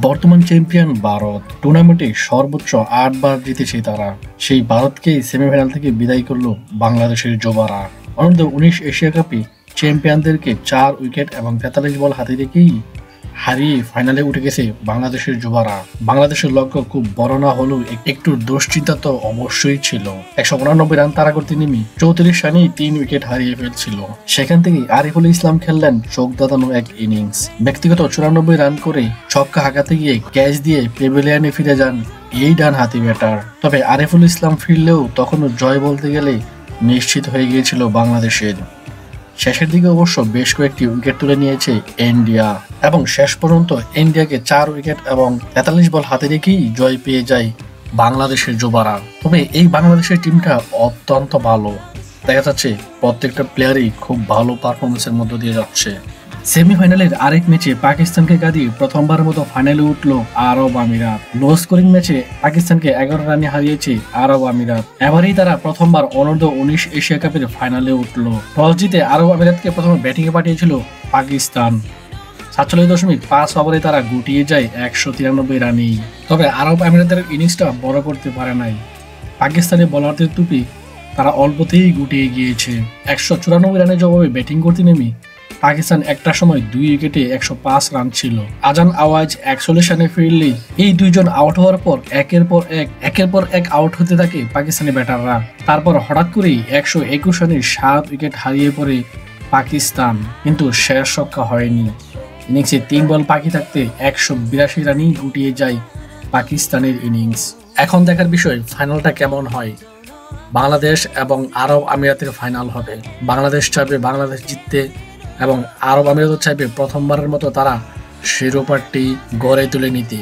বর্তমান চ্যাম্পিয়ন ভারত টুর্নামেন্টে সর্বোচ্চ ৮ বার জিতেছে তারা। সেই ভারতকে সেমিফাইনাল থেকে বিদায় করল বাংলাদেশের যুবারা। অনূর্ধ্ব ১৯ এশিয়া কাপে চ্যাম্পিয়নদেরকে ৪ উইকেট এবং ৪৩ বল হাতে রেখেই হারিয়ে ফাইনালে উঠে গেছে বাংলাদেশের যুবারা। বাংলাদেশের লক্ষ্য খুব বড় না হলেও একটু দুশ্চিন্তা তো অবশ্যই ছিল। ১৮৯ রান তাড়া করতে নেমে ৩৪ রানেই ৩ উইকেট হারিয়ে ফেলছিল। সেখান থেকে আরিফুল ইসলাম খেললেন চোখ ধাঁধানো এক ইনিংস। ব্যক্তিগত ৯৪ রান করে ছক্কা হাঁকাতে গিয়ে ক্যাচ দিয়ে প্যাভিলিয়নে ফিরে যান এই ডান হাতি ব্যাটার। তবে আরিফুল ইসলাম ফিরলেও তখনও জয় বলতে গেলে নিশ্চিত হয়ে গিয়েছিল বাংলাদেশের। শেষের দিকে অবশ্য বেশ কয়েকটি উইকেট তুলে নিয়েছে ইন্ডিয়া এবং শেষ পর্যন্ত ইন্ডিয়াকে ৪ উইকেট এবং ৪৩ বল হাতে রেখেই জয় পেয়ে যায় বাংলাদেশের যুবারা। তবে এই বাংলাদেশের টিমটা অত্যন্ত ভালো, দেখা যাচ্ছে প্রত্যেকটা প্লেয়ারই খুব ভালো পারফরমেন্সের মধ্য দিয়ে যাচ্ছে। সেমিফাইনালের আরেক ম্যাচে পাকিস্তানকে কাঁদিয়ে প্রথমবারের মতো ফাইনালে উঠল আরব আমিরাত। লো স্কোরিং ম্যাচে পাকিস্তানকে ১১ রানে হারিয়েছে আরব আমিরাত। এবারেই তারা প্রথমবার অনূর্ধ্ব ১৯ এশিয়া কাপের ফাইনালে উঠল। টস জিতে আরব আমিরাতকে প্রথমে ব্যাটিংয়ে পাঠিয়েছিল পাকিস্তান। ৪৭.৫ ওভারে তারা গুটিয়ে যায় ১৯৩ রানেই। তবে আরব আমিরাতের ইনিংসটা বড় করতে পারে নাই। পাকিস্তানি বোলারদের টুপি তারা অল্পতেই গুটিয়ে গিয়েছে। ১৯৪ রানে জবাবে ব্যাটিং করতে নেমে পাকিস্তান একটা সময় ২ উইকেটে ১০৫ রান ছিল। আজান আওয়াজ ৪১ রানে ফিরলেই এই দুইজন আউট হওয়ার পর একের পর এক আউট হতে থাকে পাকিস্তানি ব্যাটাররা। তারপর হঠাৎ করেই ১২১ রানে ৭ উইকেট হারিয়ে পড়ে পাকিস্তান, কিন্তু শেষ রক্ষা হয়নি। ইনিংসে ৩ বল বাকি থাকতে ১৮২ রানেই গুটিয়ে যায় পাকিস্তানের ইনিংস। এখন দেখার বিষয় ফাইনালটা কেমন হয়। বাংলাদেশ এবং আরব আমিরাতের ফাইনাল হবে। বাংলাদেশ চাইবে বাংলাদেশ জিততে এবং আরব আমিরাত চাইবে প্রথমবারের মতো তারা শিরোপাটি গড়ে তুলে নিতে।